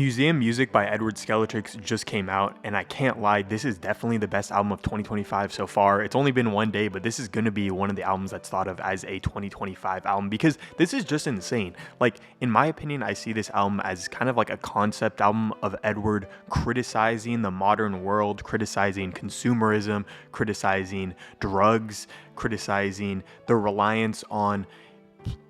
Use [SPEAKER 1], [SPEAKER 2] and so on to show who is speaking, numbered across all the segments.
[SPEAKER 1] Museum Music by Edward Skeletrix just came out, and I can't lie, this is definitely the best album of 2025 so far. It's only been one day, but this is going to be one of the albums that's thought of as a 2025 album because this is just insane. Like, in my opinion, I see this album as kind of like a concept album of Edward criticizing the modern world, criticizing consumerism, criticizing drugs, criticizing the reliance on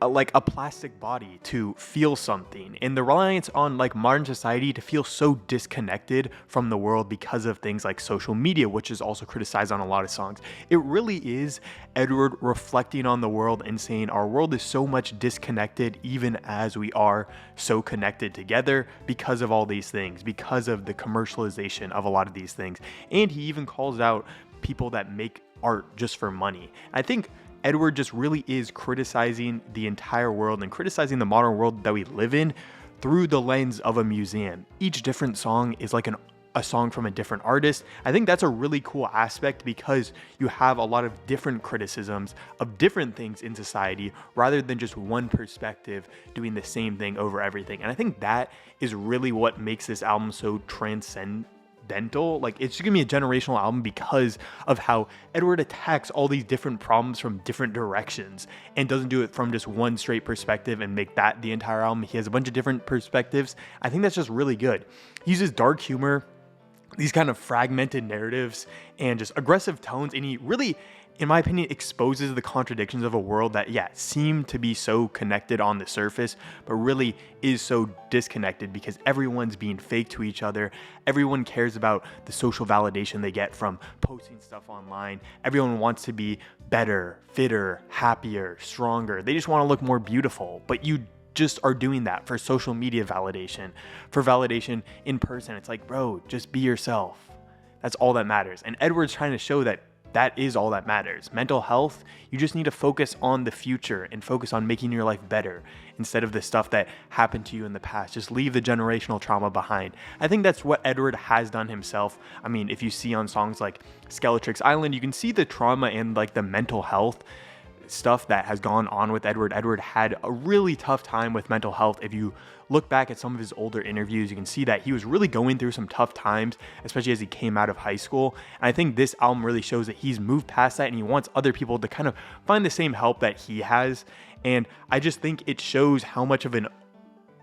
[SPEAKER 1] like a plastic body to feel something, and the reliance on like modern society to feel so disconnected from the world because of things like social media, which is also criticized on a lot of songs. It really is Edward reflecting on the world and saying our world is so much disconnected even as we are so connected together because of all these things, because of the commercialization of a lot of these things. And he even calls out people that make art just for money. I think Edward just really is criticizing the entire world and criticizing the modern world that we live in through the lens of a museum. Each different song is like a song from a different artist. I think that's a really cool aspect because you have a lot of different criticisms of different things in society rather than just one perspective doing the same thing over everything. And I think that is really what makes this album so transcendental. Like, it's just gonna be a generational album because of how Edward attacks all these different problems from different directions and doesn't do it from just one straight perspective and make that the entire album. He has a bunch of different perspectives. I think that's just really good. He uses dark humor, these kind of fragmented narratives, and just aggressive tones, and he really, in my opinion, exposes the contradictions of a world that, seem to be so connected on the surface, but really is so disconnected because everyone's being fake to each other. Everyone cares about the social validation they get from posting stuff online. Everyone wants to be better, fitter, happier, stronger. They just want to look more beautiful, but you just are doing that for social media validation, for validation in person. It's like, bro, just be yourself. That's all that matters. And Edward's trying to show that that is all that matters. Mental health, you just need to focus on the future and focus on making your life better instead of the stuff that happened to you in the past. Just leave the generational trauma behind. I think that's what Edward has done himself. I mean, if you see on songs like SKELETRIX ISLVND, you can see the trauma and like the mental health stuff that has gone on with Edward. Edward had a really tough time with mental health. If you look back at some of his older interviews, you can see that he was really going through some tough times, especially as he came out of high school. And I think this album really shows that he's moved past that and he wants other people to kind of find the same help that he has. And I just think it shows how much of an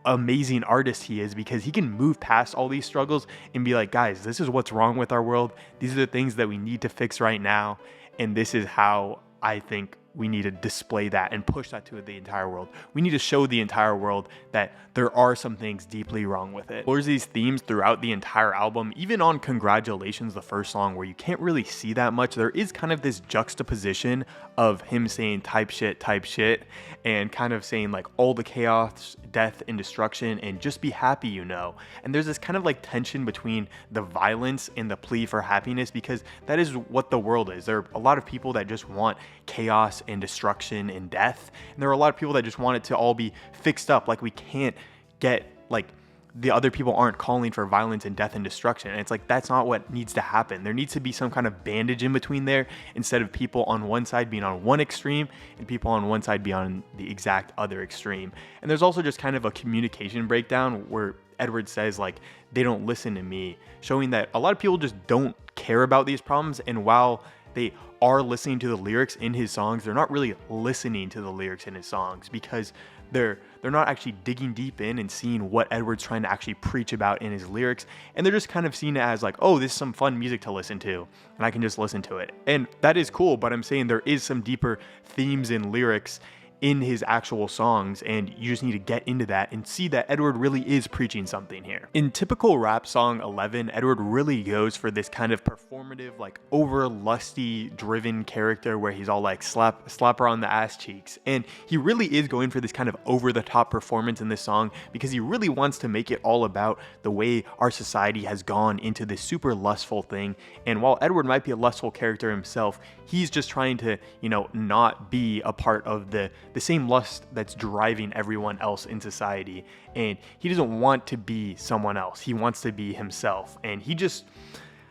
[SPEAKER 1] amazing artist he is because he can move past all these struggles and be like, guys, this is what's wrong with our world. These are the things that we need to fix right now. And this is how I think we need to display that and push that to the entire world. We need to show the entire world that there are some things deeply wrong with it. There's these themes throughout the entire album, even on Congratulations, the first song, where you can't really see that much. There is kind of this juxtaposition of him saying type shit, and kind of saying like all the chaos, death, and destruction, and just be happy, you know. And there's this kind of like tension between the violence and the plea for happiness because that is what the world is. There are a lot of people that just want chaos and destruction and death, and there are a lot of people that just want it to all be fixed up. Like, we can't get, like, the other people aren't calling for violence and death and destruction, and it's like that's not what needs to happen. There needs to be some kind of bandage in between there, instead of people on one side being on one extreme and people on one side being on the exact other extreme. And there's also just kind of a communication breakdown where Edward says like, they don't listen to me, showing that a lot of people just don't care about these problems. And while they are listening to the lyrics in his songs, they're not really listening to the lyrics in his songs because they're not actually digging deep in and seeing what Edward's trying to actually preach about in his lyrics. And they're just kind of seeing it as like, oh, this is some fun music to listen to and I can just listen to it. And that is cool, but I'm saying there is some deeper themes and lyrics in his actual songs, and you just need to get into that and see that Edward really is preaching something here. In typical rap song 11, Edward really goes for this kind of performative, like over lusty driven character where he's all like slap her on the ass cheeks, and he really is going for this kind of over the top performance in this song because he really wants to make it all about the way our society has gone into this super lustful thing. And while Edward might be a lustful character himself, he's just trying to, you know, not be a part of the same lust that's driving everyone else in society. And he doesn't want to be someone else. He wants to be himself. And he just,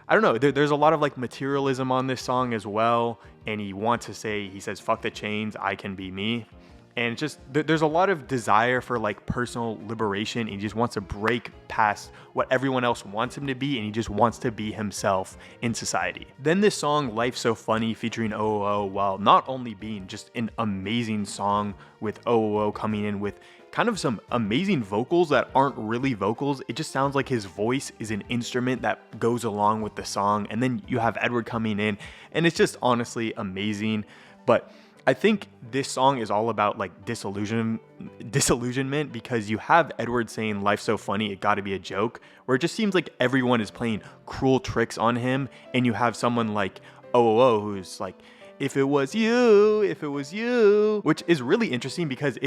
[SPEAKER 1] I don't know, there's a lot of like materialism on this song as well. And he wants to say, he says, fuck the chains, I can be me. And it's just there's a lot of desire for like personal liberation, and he just wants to break past what everyone else wants him to be, and he just wants to be himself in society. Then this song Life's So Funny featuring OOO, while not only being just an amazing song with OOO coming in with kind of some amazing vocals that aren't really vocals, it just sounds like his voice is an instrument that goes along with the song. And then you have Edward coming in, and it's just honestly amazing. But I think this song is all about like disillusionment, because you have Edward saying life's so funny, it gotta be a joke, where it just seems like everyone is playing cruel tricks on him. And you have someone like OOO who's like, if it was you, which is really interesting because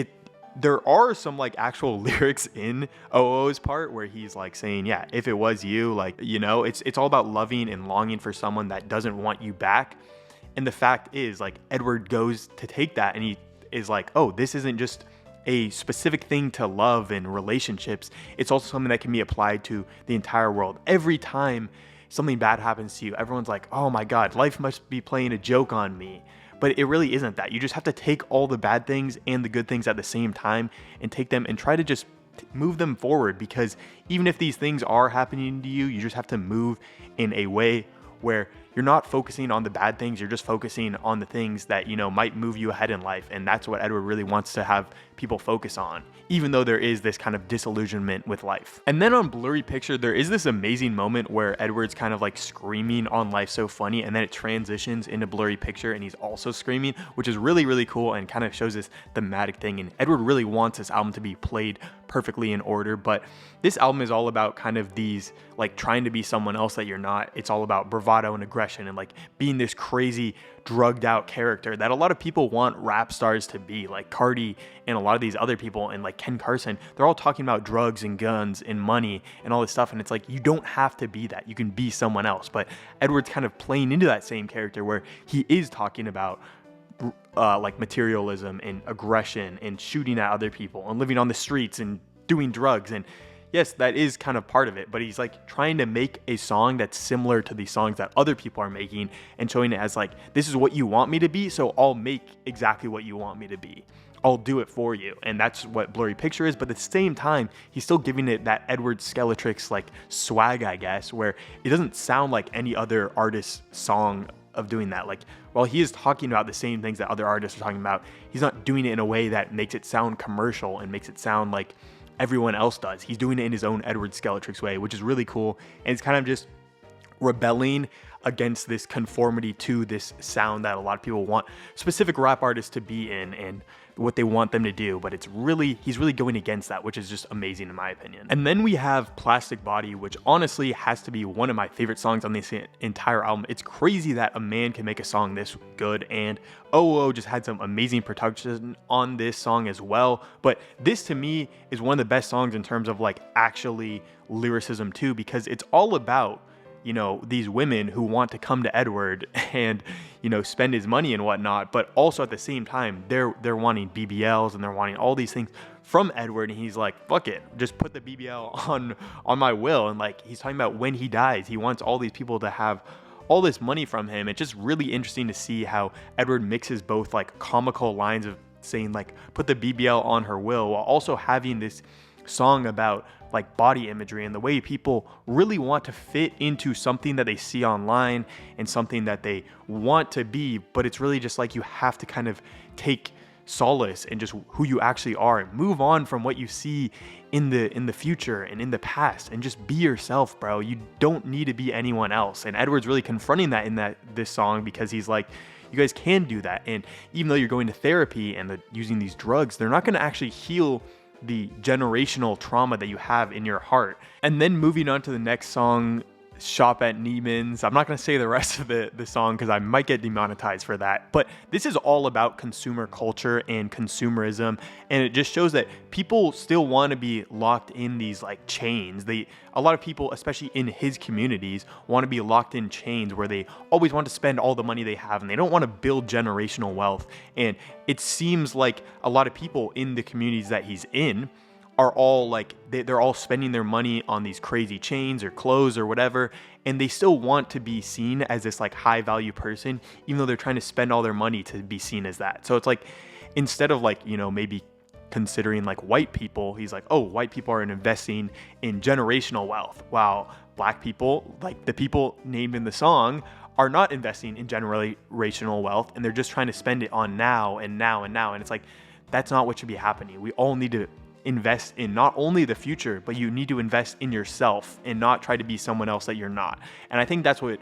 [SPEAKER 1] there are some like actual lyrics in OO's part where he's like saying, yeah, if it was you, like, you know, it's all about loving and longing for someone that doesn't want you back. And the fact is, like, Edward goes to take that and he is like, oh, this isn't just a specific thing to love and relationships. It's also something that can be applied to the entire world. Every time something bad happens to you, everyone's like, oh my God, life must be playing a joke on me. But it really isn't that. You just have to take all the bad things and the good things at the same time and take them and try to just move them forward. Because even if these things are happening to you, you just have to move in a way where you're not focusing on the bad things, you're just focusing on the things that, you know, might move you ahead in life. And that's what Edward really wants to have people focus on, even though there is this kind of disillusionment with life. And then on Blurry Picture, there is this amazing moment where Edward's kind of like screaming on Life's So Funny, and then it transitions into Blurry Picture and he's also screaming, which is really, really cool and kind of shows this thematic thing. And Edward really wants this album to be played perfectly in order, but this album is all about kind of these like trying to be someone else that you're not. It's all about bravado and aggression and like being this crazy drugged out character that a lot of people want rap stars to be, like Cardi and a lot of these other people, and like Ken Carson. They're all talking about drugs and guns and money and all this stuff, and it's like, you don't have to be that. You can be someone else. But Edward's kind of playing into that same character where he is talking about like materialism and aggression and shooting at other people and living on the streets and doing drugs. And yes, that is kind of part of it, but he's like trying to make a song that's similar to the songs that other people are making and showing it as like, this is what you want me to be, so I'll make exactly what you want me to be. I'll do it for you. And that's what Blurry Picture is. But at the same time, he's still giving it that Edward Skeletrix like swag, I guess, where it doesn't sound like any other artist's song of doing that. Like, while he is talking about the same things that other artists are talking about, he's not doing it in a way that makes it sound commercial and makes it sound like everyone else does. He's doing it in his own Edward Skeletrix way, which is really cool. And it's kind of just rebelling against this conformity to this sound that a lot of people want specific rap artists to be in and what they want them to do. But he's really going against that, which is just amazing in my opinion. And then we have Plastic Body, which honestly has to be one of my favorite songs on this entire album. It's crazy that a man can make a song this good, and OO just had some amazing production on this song as well. But this to me is one of the best songs in terms of like actually lyricism too, because it's all about, you know, these women who want to come to Edward and, you know, spend his money and whatnot, but also at the same time, they're wanting BBLs and they're wanting all these things from Edward, and he's like, fuck it, just put the BBL on my will. And like, he's talking about when he dies, he wants all these people to have all this money from him. It's just really interesting to see how Edward mixes both like comical lines of saying like, put the BBL on her will, while also having this song about like body imagery and the way people really want to fit into something that they see online and something that they want to be. But it's really just like, you have to kind of take solace in just who you actually are and move on from what you see in the future and in the past, and just be yourself, bro. You don't need to be anyone else. And Edward's really confronting that in this song, because he's like, you guys can do that. And even though you're going to therapy and using these drugs, they're not going to actually heal the generational trauma that you have in your heart. And then moving on to the next song, Shop at Neiman's. I'm not going to say the rest of the song because I might get demonetized for that. But this is all about consumer culture and consumerism. And it just shows that people still want to be locked in these like chains. A lot of people, especially in his communities, want to be locked in chains where they always want to spend all the money they have and they don't want to build generational wealth. And it seems like a lot of people in the communities that he's in are all like, they're all spending their money on these crazy chains or clothes or whatever, and they still want to be seen as this like high value person, even though they're trying to spend all their money to be seen as that. So it's like, instead of like, maybe considering like white people, he's like, oh, white people are investing in generational wealth, while black people, like the people named in the song, are not investing in generational wealth, and they're just trying to spend it on now and now and now. And it's like, that's not what should be happening. We all need to invest in not only the future, but you need to invest in yourself and not try to be someone else that you're not. And I think that's what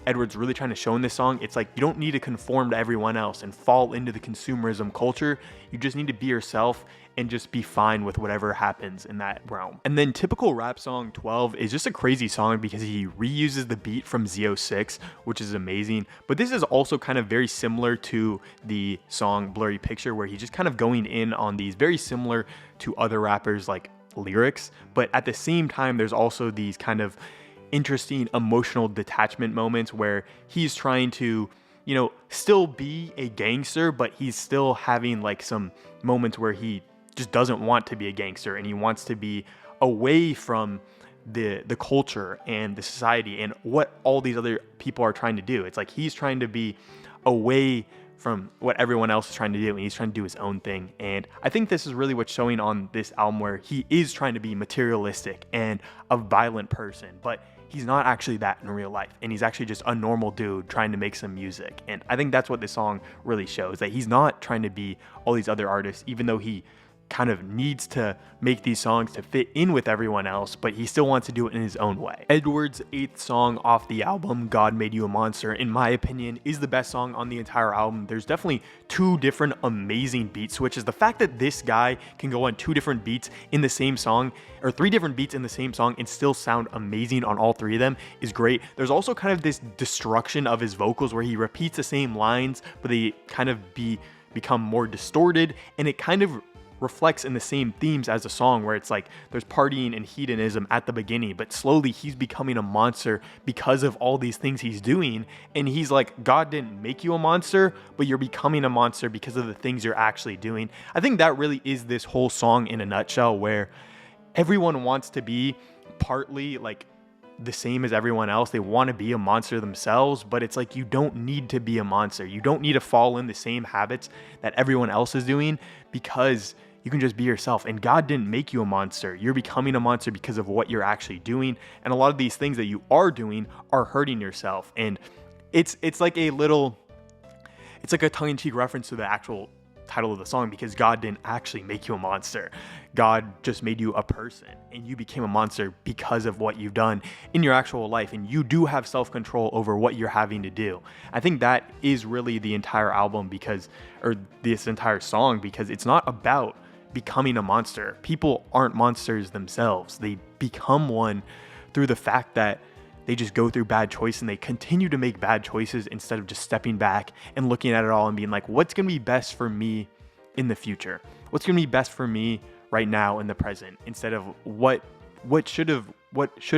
[SPEAKER 1] Edward's really trying to show in this song. It's like, you don't need to conform to everyone else and fall into the consumerism culture. You just need to be yourself and just be fine with whatever happens in that realm. And then typical rap song 12 is just a crazy song because he reuses the beat from Z06, which is amazing. But this is also kind of very similar to the song Blurry Picture, where he's just kind of going in on these very similar to other rappers like lyrics. But at the same time, there's also these kind of interesting emotional detachment moments where he's trying to, still be a gangster, but he's still having like some moments where he just doesn't want to be a gangster, and he wants to be away from the culture and the society and what all these other people are trying to do. It's like he's trying to be away from what everyone else is trying to do, and he's trying to do his own thing. And I think this is really what's showing on this album, where he is trying to be materialistic and a violent person, but he's not actually that in real life, and he's actually just a normal dude trying to make some music. And I think that's what this song really shows, that he's not trying to be all these other artists, even though he kind of needs to make these songs to fit in with everyone else, but he still wants to do it in his own way. Edward's 8th song off the album, God Made You a Monster, in my opinion, is the best song on the entire album. There's definitely 2 different amazing beat switches. The fact that this guy can go on 2 different beats in the same song, or 3 different beats in the same song, and still sound amazing on all 3 of them is great. There's also kind of this destruction of his vocals where he repeats the same lines, but they kind of become more distorted, and it kind of reflects in the same themes as the song, where it's like there's partying and hedonism at the beginning, but slowly he's becoming a monster because of all these things he's doing. And he's like, God didn't make you a monster, but you're becoming a monster because of the things you're actually doing. I think that really is this whole song in a nutshell, where everyone wants to be partly like the same as everyone else. They want to be a monster themselves, but it's like, you don't need to be a monster. You don't need to fall in the same habits that everyone else is doing, because you can just be yourself. And God didn't make you a monster. You're becoming a monster because of what you're actually doing. And a lot of these things that you are doing are hurting yourself. And it's like a tongue-in-cheek reference to the actual title of the song, because God didn't actually make you a monster. God just made you a person, and you became a monster because of what you've done in your actual life. And you do have self-control over what you're having to do. I think that is really the entire album, or this entire song, because it's not about becoming a monster. People aren't monsters themselves. They become one through the fact that they just go through bad choices, and they continue to make bad choices instead of just stepping back and looking at it all and being like, what's going to be best for me in the future? What's going to be best for me right now in the present, instead of what should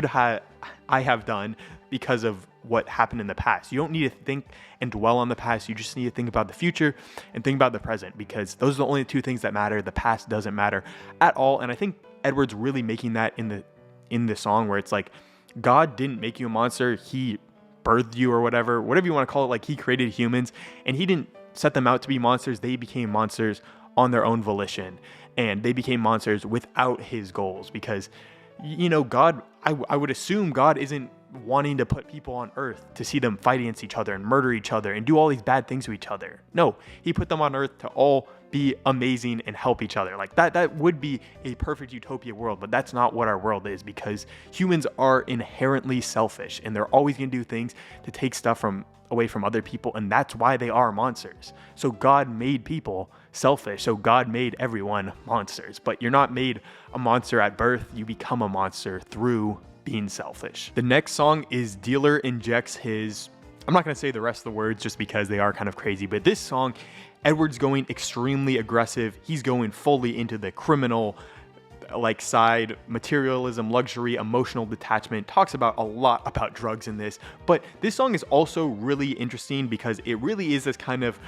[SPEAKER 1] I have done because of what happened in the past. You don't need to think and dwell on the past. You just need to think about the future and think about the present, because those are the only 2 things that matter. The past doesn't matter at all. And I think Edward's really making that in the song, where it's like, God didn't make you a monster. He birthed you, or whatever you want to call it. Like, he created humans, and he didn't set them out to be monsters. They became monsters on their own volition, and they became monsters without his goals, because, God, I would assume God isn't wanting to put people on earth to see them fight against each other and murder each other and do all these bad things to each other. No, he put them on earth to all be amazing and help each other. Like, that would be a perfect utopia world, but that's not what our world is, because humans are inherently selfish, and they're always going to do things to take stuff away from other people, and that's why they are monsters. So God made people selfish, so God made everyone monsters. But you're not made a monster at birth. You become a monster through being selfish. The next song is Dealer Injects His. I'm not going to say the rest of the words just because they are kind of crazy, but this song, Edward's going extremely aggressive. He's going fully into the criminal side, materialism, luxury, emotional detachment. Talks about a lot about drugs in this. But this song is also really interesting because it really is this kind of,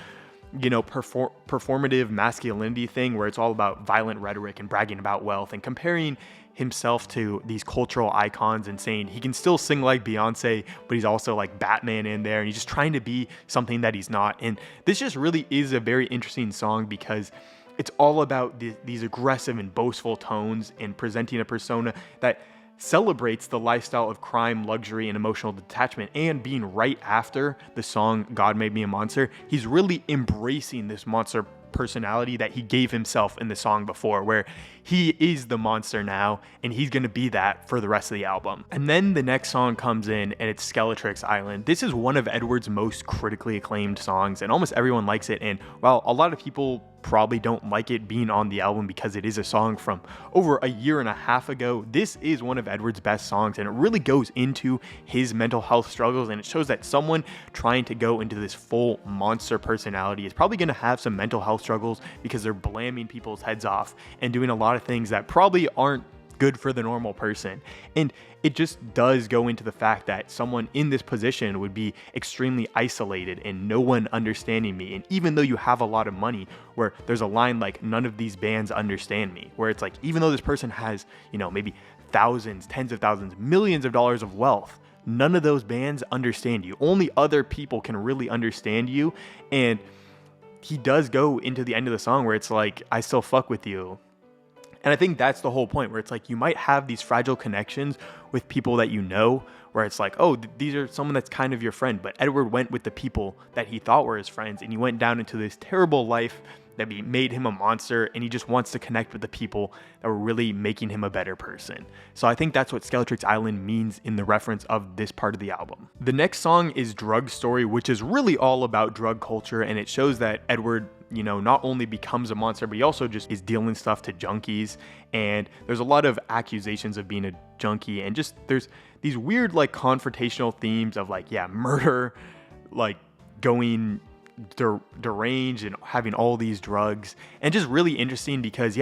[SPEAKER 1] performative masculinity thing where it's all about violent rhetoric and bragging about wealth and comparing himself to these cultural icons and saying he can still sing like Beyonce, but he's also like Batman in there, and he's just trying to be something that he's not. And this just really is a very interesting song because it's all about these aggressive and boastful tones and presenting a persona that celebrates the lifestyle of crime, luxury, and emotional detachment. And being right after the song God Made Me a Monster, he's really embracing this monster personality that he gave himself in the song before, where he is the monster now and he's gonna be that for the rest of the album. And then the next song comes in and it's Skeletrix Island. This is one of Edward's most critically acclaimed songs and almost everyone likes it. And while a lot of people probably don't like it being on the album because it is a song from over a year and a half ago, this is one of Edward's best songs, and it really goes into his mental health struggles, and it shows that someone trying to go into this full monster personality is probably going to have some mental health struggles because they're blaming people's heads off and doing a lot of things that probably aren't good for the normal person. And it just does go into the fact that someone in this position would be extremely isolated and no one understanding me. And even though you have a lot of money, where there's a line like, none of these bands understand me, where it's like, even though this person has, maybe thousands, tens of thousands, millions of dollars of wealth, none of those bands understand you. Only other people can really understand you. And he does go into the end of the song where it's like, I still fuck with you. And I think that's the whole point, where it's like you might have these fragile connections with people that where it's like, oh, these are someone that's kind of your friend. But Edward went with the people that he thought were his friends, and he went down into this terrible life that made him a monster, and he just wants to connect with the people that were really making him a better person. So I think that's what Skeletrix Island means in the reference of this part of the album. The next song is Drug Story, which is really all about drug culture, and it shows that Edward not only becomes a monster, but he also just is dealing stuff to junkies. And there's a lot of accusations of being a junkie, and just there's these weird like confrontational themes of like, murder, like going deranged and having all these drugs, and just really interesting because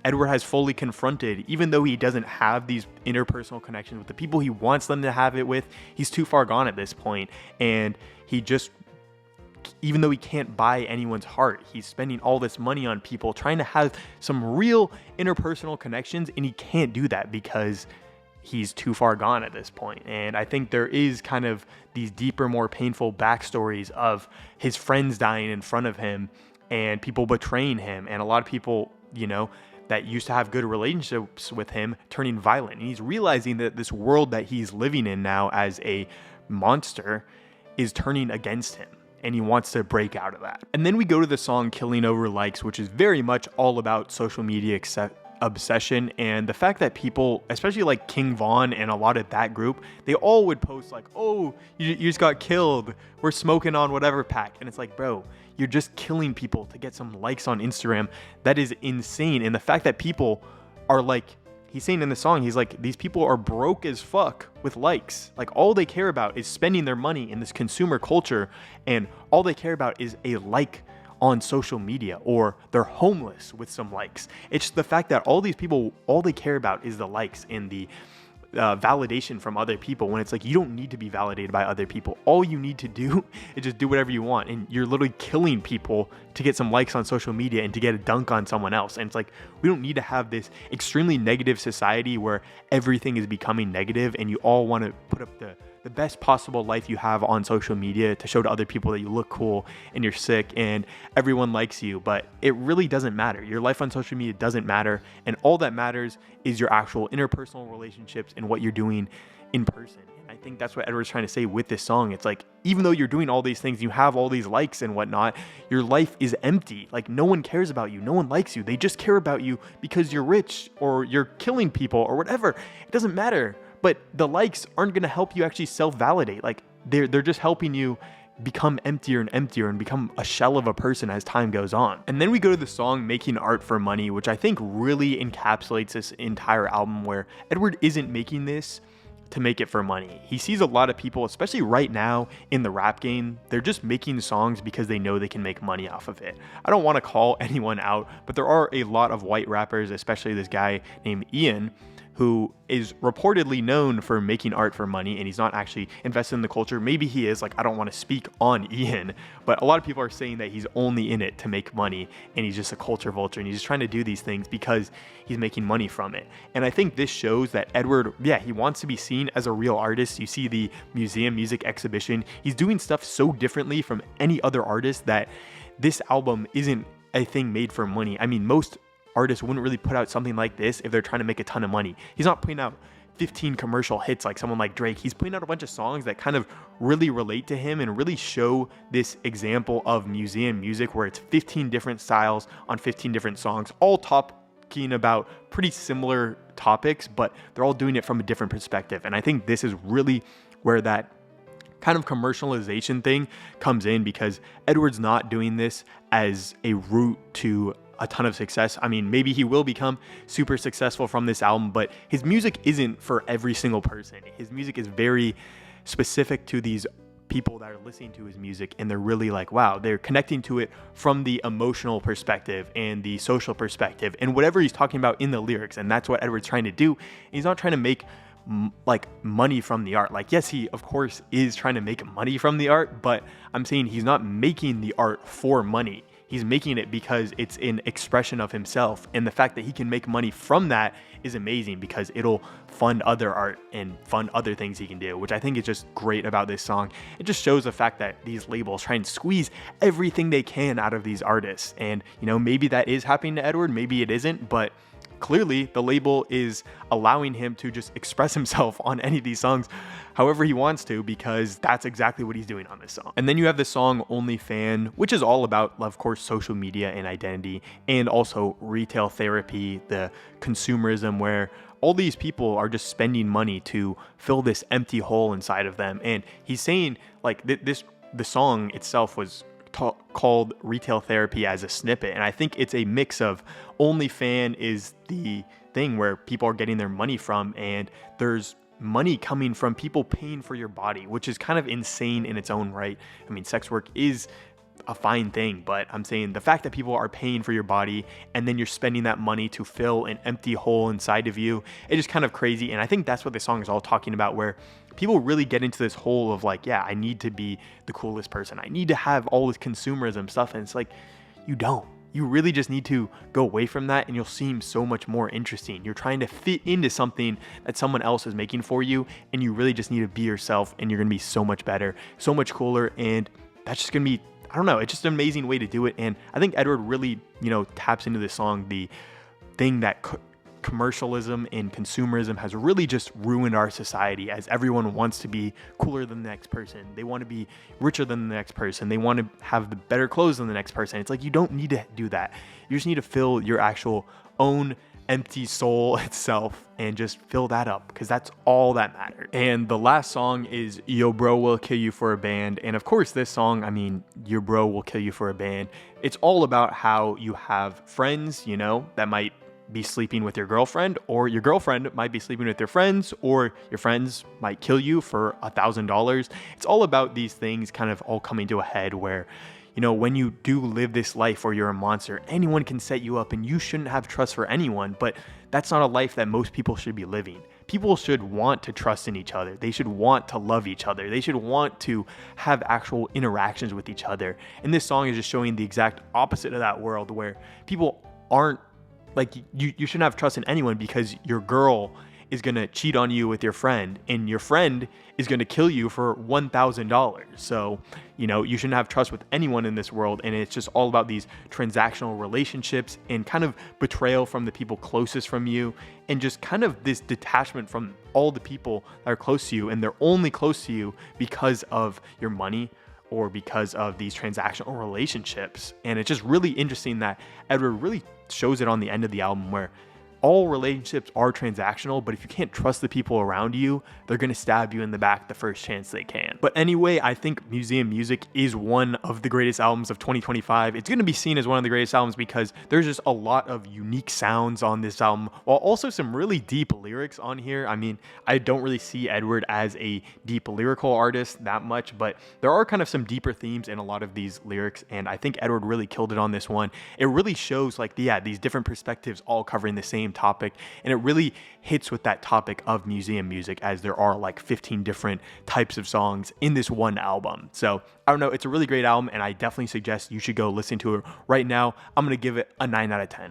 [SPEAKER 1] Edward has fully confronted, even though he doesn't have these interpersonal connections with the people he wants them to have it with, he's too far gone at this point, and he just, even though he can't buy anyone's heart, he's spending all this money on people trying to have some real interpersonal connections, and he can't do that because he's too far gone at this point. And I think there is kind of these deeper, more painful backstories of his friends dying in front of him and people betraying him, and a lot of people, that used to have good relationships with him turning violent. And he's realizing that this world that he's living in now as a monster is turning against him, and he wants to break out of that. And then we go to the song Killing Over Likes, which is very much all about social media obsession, and the fact that people, especially like King Von and a lot of that group, they all would post like, oh, you just got killed, we're smoking on whatever pack. And it's like, bro, you're just killing people to get some likes on Instagram. That is insane. And the fact that people are like, he's saying in the song, he's like, these people are broke as fuck with likes. Like, all they care about is spending their money in this consumer culture, and all they care about is a like on social media, or they're homeless with some likes. It's the fact that all these people, all they care about is the likes and the validation from other people, when it's like, you don't need to be validated by other people. All you need to do is just do whatever you want, and you're literally killing people to get some likes on social media and to get a dunk on someone else. And it's like, we don't need to have this extremely negative society where everything is becoming negative and you all want to put up the best possible life you have on social media to show to other people that you look cool and you're sick and everyone likes you. But it really doesn't matter. Your life on social media doesn't matter, and all that matters is your actual interpersonal relationships and what you're doing in person. And I think that's what Edward's trying to say with this song. It's like, even though you're doing all these things, you have all these likes and whatnot, your life is empty. Like, no one cares about you, no one likes you, they just care about you because you're rich or you're killing people or whatever. It doesn't matter. But the likes aren't going to help you actually self-validate. Like, they're just helping you become emptier and emptier and become a shell of a person as time goes on. And then we go to the song Making Art for Money, which I think really encapsulates this entire album, where Edward isn't making this to make it for money. He sees a lot of people, especially right now in the rap game, they're just making songs because they know they can make money off of it. I don't want to call anyone out, but there are a lot of white rappers, especially this guy named Ian, who is reportedly known for making art for money, and he's not actually invested in the culture. Maybe he is, like, I don't want to speak on Ian, but a lot of people are saying that he's only in it to make money, and he's just a culture vulture, and he's just trying to do these things because he's making money from it. And I think this shows that Edward, yeah, he wants to be seen as a real artist. You see the museum music exhibition. He's doing stuff so differently from any other artist that this album isn't a thing made for money. I mean, most artists wouldn't really put out something like this if they're trying to make a ton of money. He's not putting out 15 commercial hits like someone like Drake. He's putting out a bunch of songs that kind of really relate to him and really show this example of museum music where it's 15 different styles on 15 different songs, all talking about pretty similar topics, but they're all doing it from a different perspective. And I think this is really where that kind of commercialization thing comes in, because Edward's not doing this as a route to a ton of success. I mean, maybe he will become super successful from this album, but his music isn't for every single person. His music is very specific to these people that are listening to his music, and they're really like, wow, they're connecting to it from the emotional perspective and the social perspective and whatever he's talking about in the lyrics. And that's what Edward's trying to do. He's not trying to make like money from the art. Like, yes, he of course is trying to make money from the art, but I'm saying he's not making the art for money. He's making it because it's an expression of himself. And the fact that he can make money from that is amazing, because it'll fund other art and fund other things he can do, which I think is just great about this song. It just shows the fact that these labels try and squeeze everything they can out of these artists. And, you know, maybe that is happening to Edward, maybe it isn't, but clearly the label is allowing him to just express himself on any of these songs however he wants to, because that's exactly what he's doing on this song. And then you have the song Only Fan, which is all about, of course, social media and identity, and also retail therapy, the consumerism where all these people are just spending money to fill this empty hole inside of them. And he's saying, like, the song itself was called Retail Therapy as a snippet, and I think it's a mix of OnlyFan is the thing where people are getting their money from, and there's money coming from people paying for your body, which is kind of insane in its own right. I mean, sex work is a fine thing, but I'm saying the fact that people are paying for your body and then you're spending that money to fill an empty hole inside of you, it's just kind of crazy. And I think that's what this song is all talking about, where people really get into this hole of like, yeah, I need to be the coolest person, I need to have all this consumerism stuff, and it's like, you don't. You really just need to go away from that, and you'll seem so much more interesting. You're trying to fit into something that someone else is making for you, and you really just need to be yourself, and you're going to be so much better, so much cooler. And that's just going to be, I don't know, it's just an amazing way to do it. And I think Edward really, you know, taps into this song, the thing that commercialism and consumerism has really just ruined our society, as everyone wants to be cooler than the next person. They want to be richer than the next person. They want to have the better clothes than the next person. It's like, you don't need to do that. You just need to fill your actual own empty soul itself and just fill that up, because that's all that matters. And the last song is Yo Bro Will Kill You for a Band. And of course, this song, I mean, your bro will kill you for a band. It's all about how you have friends, you know, that might be sleeping with your girlfriend, or your girlfriend might be sleeping with your friends, or your friends might kill you for $1,000. It's all about these things kind of all coming to a head where, you know, when you do live this life where you're a monster, anyone can set you up and you shouldn't have trust for anyone. But that's not a life that most people should be living. People should want to trust in each other. They should want to love each other. They should want to have actual interactions with each other. And this song is just showing the exact opposite of that world, where people aren't, like, you shouldn't have trust in anyone, because your girl is going to cheat on you with your friend, and your friend is going to kill you for $1,000. So, you know, you shouldn't have trust with anyone in this world. And it's just all about these transactional relationships and kind of betrayal from the people closest from you, and just kind of this detachment from all the people that are close to you, and they're only close to you because of your money or because of these transactional relationships. And it's just really interesting that Edward really shows it on the end of the album, where all relationships are transactional, but if you can't trust the people around you, they're going to stab you in the back the first chance they can. But anyway, I think Museum Music is one of the greatest albums of 2025. It's going to be seen as one of the greatest albums because there's just a lot of unique sounds on this album, while also some really deep lyrics on here. I mean, I don't really see Edward as a deep lyrical artist that much, but there are kind of some deeper themes in a lot of these lyrics, and I think Edward really killed it on this one. It really shows, like, these different perspectives all covering the same same topic, and it really hits with that topic of museum music, as there are like 15 different types of songs in this one album. So I don't know, it's a really great album, and I definitely suggest you should go listen to it right now. I'm gonna give it a 9 out of 10.